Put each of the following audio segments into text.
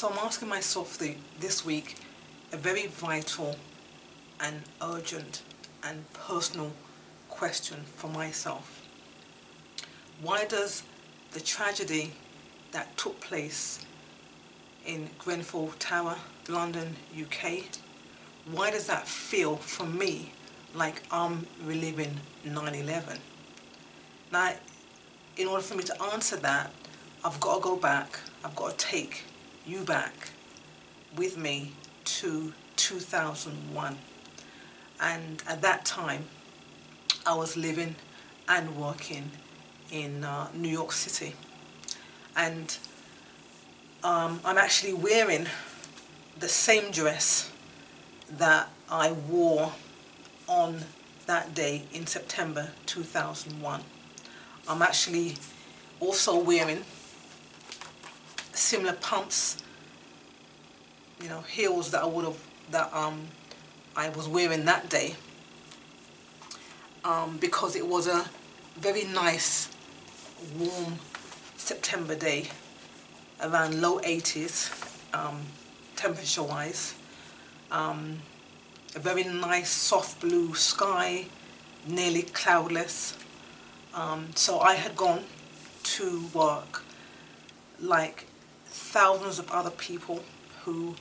So I'm asking myself this week a very vital and urgent and personal question for myself. Why does the tragedy that took place in Grenfell Tower, London, UK, why does that feel for me like I'm reliving 9/11? Now, in order for me to answer that, I've got to go back, I've got to take you back with me to 2001. And at that time, I was living and working in New York City. And I'm actually wearing the same dress that I wore on that day in September 2001. I'm actually also wearing similar pumps, heels that I was wearing that day, because it was a very nice warm September day, around low 80s temperature wise, a very nice soft blue sky, nearly cloudless. So I had gone to work like thousands of other people who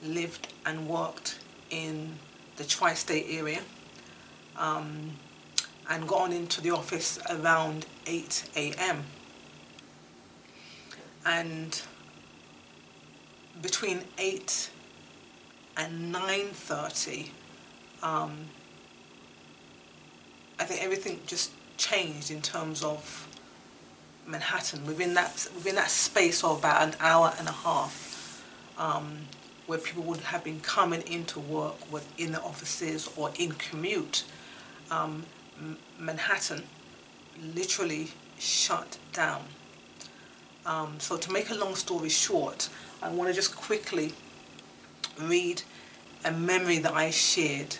lived and worked in the tri-state area, and got on into the office around 8 a.m. And between 8 and 9:30, I think everything just changed in terms of Manhattan within that space of about an hour and a half, where people would have been coming into work in the offices or in commute. Manhattan literally shut down. So to make a long story short, I want to just quickly read a memory that I shared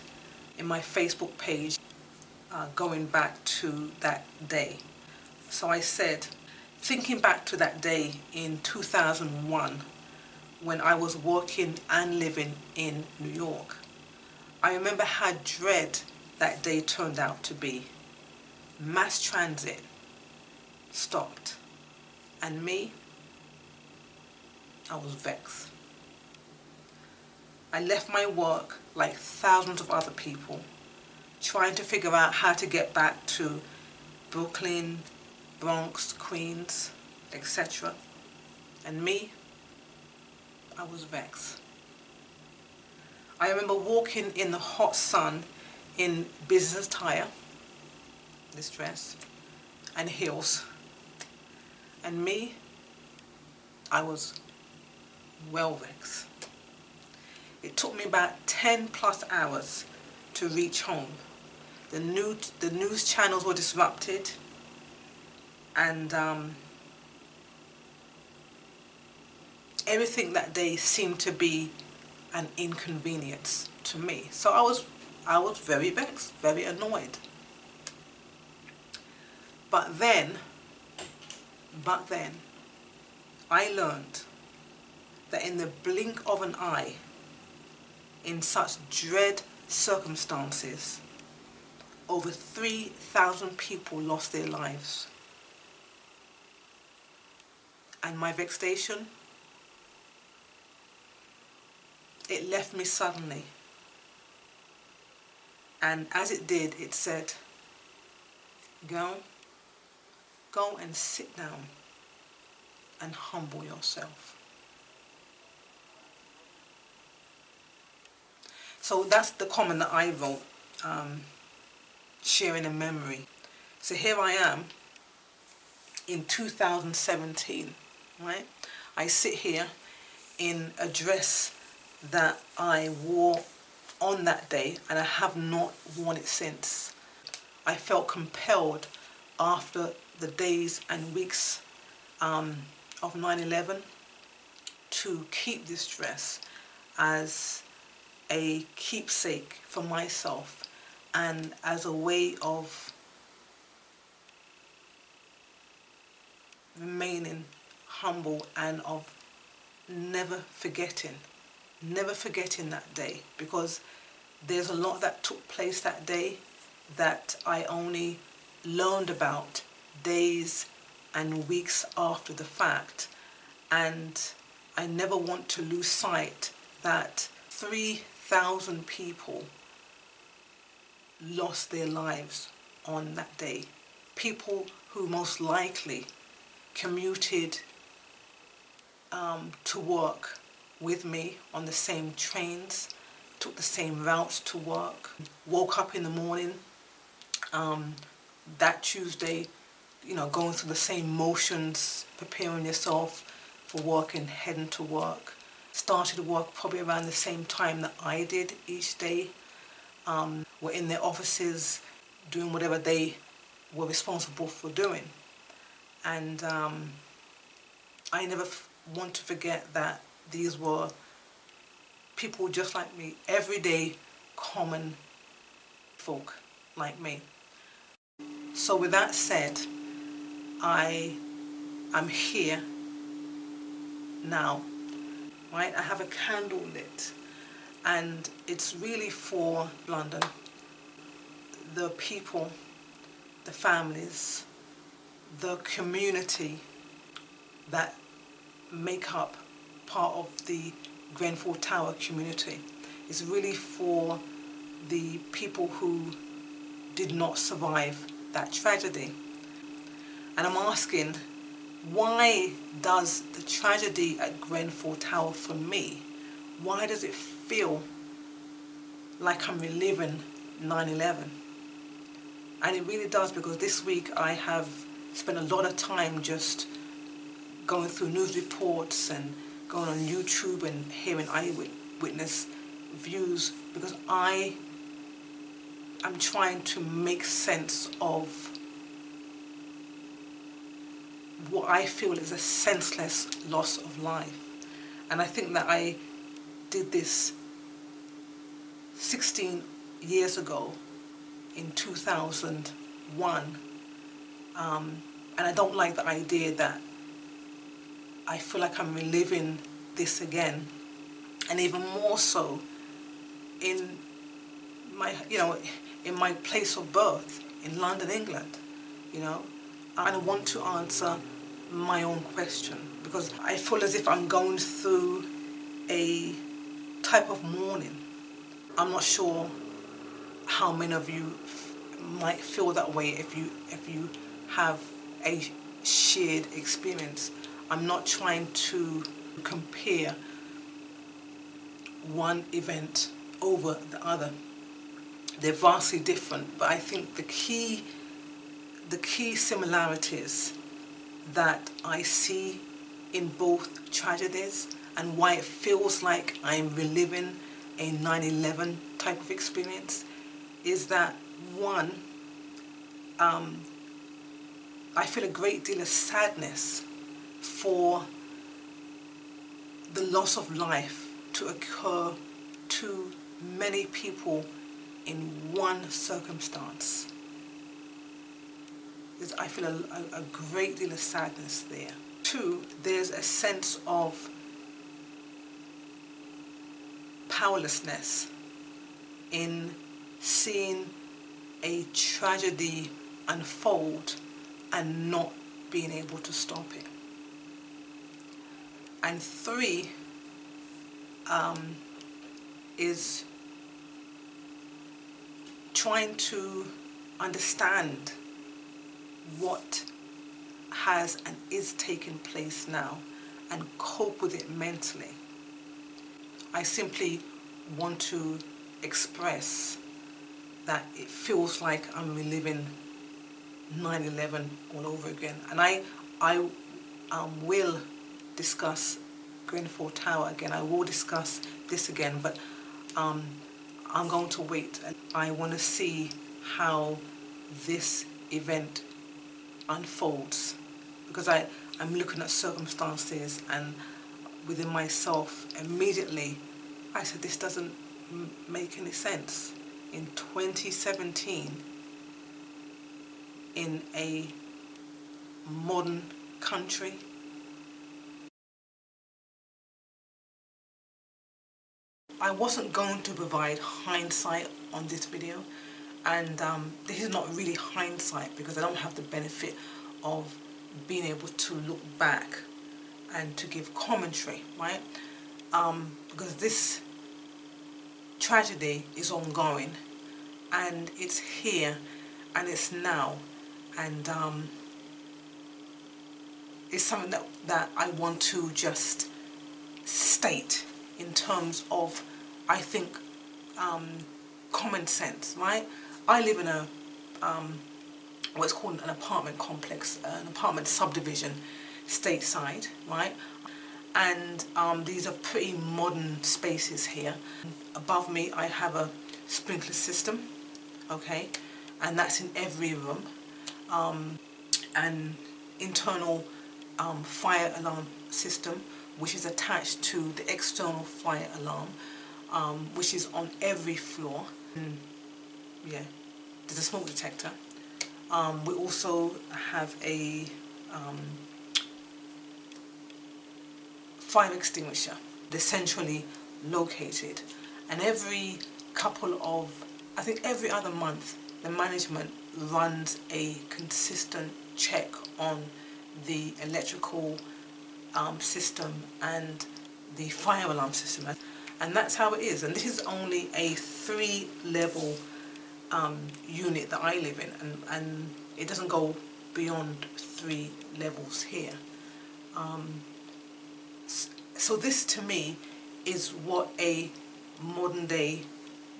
in my Facebook page, going back to that day. So I said, thinking back to that day in 2001 when I was working and living in New York, I remember how dread that day turned out to be. Mass transit stopped, and me, I was vexed. I left my work like thousands of other people, trying to figure out how to get back to Brooklyn, Bronx, Queens, etc. And me, I was vexed. I remember walking in the hot sun in business attire, this dress, and heels. And me, I was well vexed. It took me about 10 plus hours to reach home. The news channels were disrupted, and everything that day seemed to be an inconvenience to me. So I was very vexed, very annoyed. But then I learned that in the blink of an eye, in such dread circumstances, over 3,000 people lost their lives. And my vexation, it left me suddenly. And as it did, it said, go and sit down and humble yourself. So that's the comment that I wrote, sharing a memory. So here I am in 2017, right? I sit here in a dress that I wore on that day, and I have not worn it since. I felt compelled after the days and weeks of 9/11 to keep this dress as a keepsake for myself and as a way of remaining humble and of never forgetting that day, because there's a lot that took place that day that I only learned about days and weeks after the fact. And I never want to lose sight that 3,000 people lost their lives on that day. People who most likely commuted to work with me on the same trains, took the same routes to work, woke up in the morning that Tuesday, going through the same motions, preparing yourself for work and heading to work. Started work probably around the same time that I did each day. Were in their offices doing whatever they were responsible for doing. And I never want to forget that these were people just like me, everyday common folk like me. So with that said, I am here now, right? I have a candle lit, and it's really for London, the people, the families, the community that make up part of the Grenfell Tower community. It's really for the people who did not survive that tragedy. And I'm asking, why does the tragedy at Grenfell Tower for me, why does it feel like I'm reliving 9/11? And it really does, because this week I have spent a lot of time just going through news reports and going on YouTube and hearing eyewitness views, because I'm trying to make sense of what I feel is a senseless loss of life. And I think that I did this 16 years ago in 2001, and I don't like the idea that I feel like I'm reliving this again, and even more so in my, in my place of birth in London, England. I want to answer my own question, because I feel as if I'm going through a type of mourning. I'm not sure how many of you might feel that way if you have a shared experience. I'm not trying to compare one event over the other. They're vastly different, but I think the key similarities that I see in both tragedies, and why it feels like I'm reliving a 9/11 type of experience, is that one, I feel a great deal of sadness for the loss of life to occur to many people in one circumstance. I feel a great deal of sadness there. Two, there's a sense of powerlessness in seeing a tragedy unfold and not being able to stop it. And three, is trying to understand what has and is taking place now and cope with it mentally. I simply want to express that it feels like I'm reliving 9/11 all over again. And I will discuss Grenfell Tower again. I will discuss this again, but I'm going to wait. And I want to see how this event unfolds, because I'm looking at circumstances, and within myself immediately I said, this doesn't make any sense. In 2017, in a modern country, I wasn't going to provide hindsight on this video, and this is not really hindsight because I don't have the benefit of being able to look back and to give commentary, right? Because this tragedy is ongoing, and it's here, and it's now, and it's something that I want to just state in terms of, I think, common sense, right? I live in a what's called an apartment complex, an apartment subdivision, stateside, right? And these are pretty modern spaces here. Above me I have a sprinkler system, okay, and that's in every room. An internal fire alarm system which is attached to the external fire alarm, which is on every floor. Yeah, there's a smoke detector. We also have a fire extinguisher. They're centrally located, and every couple of, I think every other month, the management runs a consistent check on the electrical system and the fire alarm system, and that's how it is. And this is only a 3-level unit that I live in, and it doesn't go beyond 3 levels here. So this to me is what a modern day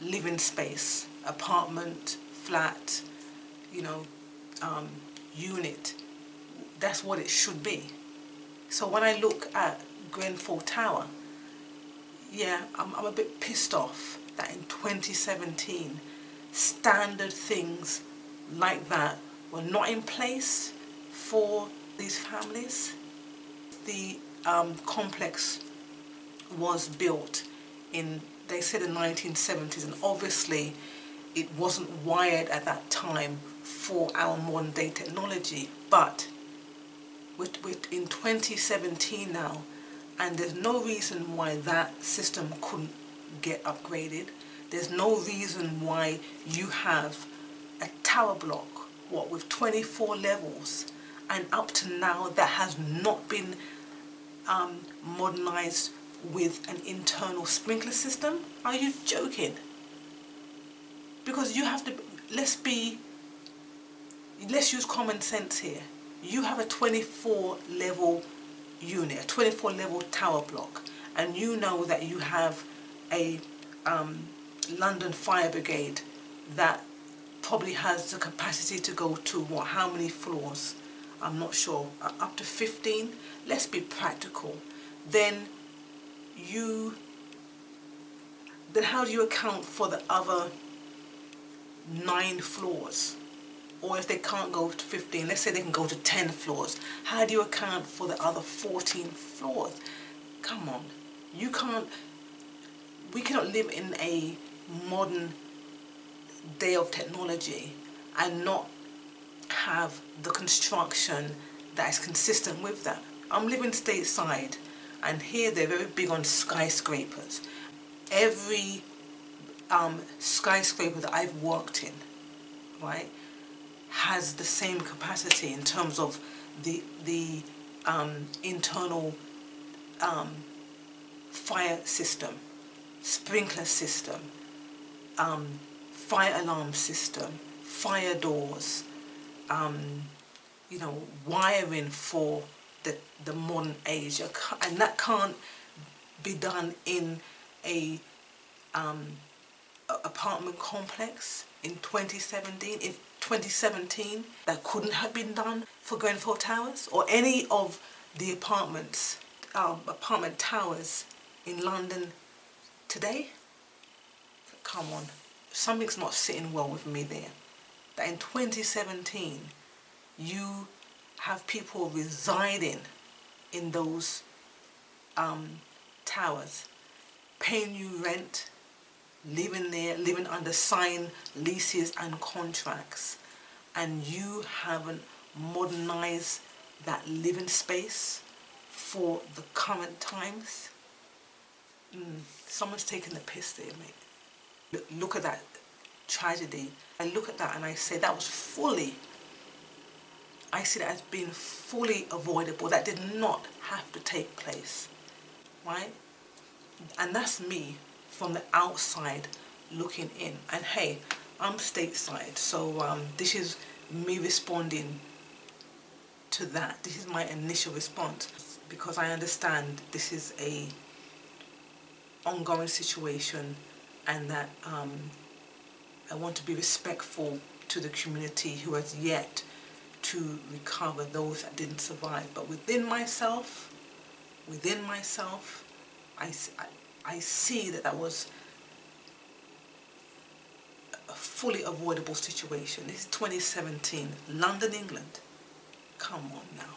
living space, apartment, flat, you know, unit, that's what it should be. So when I look at Grenfell Tower, yeah, I'm a bit pissed off that in 2017 standard things like that were not in place for these families. The complex was built in, they said, the 1970s, and obviously it wasn't wired at that time for our modern day technology, but we're in 2017 now, and there's no reason why that system couldn't get upgraded. There's no reason why you have a tower block, what, with 24 levels, and up to now that has not been modernized with an internal sprinkler system. Are you joking? Because you have to, let's use common sense here. You have a 24 level unit, a 24 level tower block, and you know that you have a London Fire Brigade that probably has the capacity to go to what, how many floors? I'm not sure, up to 15. Let's be practical. Then how do you account for the other 9 floors? Or if they can't go to 15, let's say they can go to 10 floors. How do you account for the other 14 floors? Come on, you can't. We cannot live in a modern day of technology and not have the construction that is consistent with that. I'm living stateside, and here they're very big on skyscrapers. Every skyscraper that I've worked in, right, has the same capacity in terms of the internal fire system, sprinkler system, fire alarm system, fire doors, you know, wiring for the modern age, and that can't be done in a apartment complex in 2017. In 2017, that couldn't have been done for Grenfell Towers or any of the apartment towers in London today. Come on, something's not sitting well with me there. That in 2017, you have people residing in those towers, paying you rent, living there, living under signed leases and contracts, and you haven't modernized that living space for the current times. someone's taking the piss there, mate. Look at that tragedy. I look at that and I say that was I see that as being fully avoidable. That did not have to take place, right? And that's me from the outside looking in. And hey, I'm stateside, so this is me responding to that. This is my initial response because I understand this is a ongoing situation, and that I want to be respectful to the community who has yet to recover, those that didn't survive. But within myself, I see that was a fully avoidable situation. This is 2017, London, England. Come on now.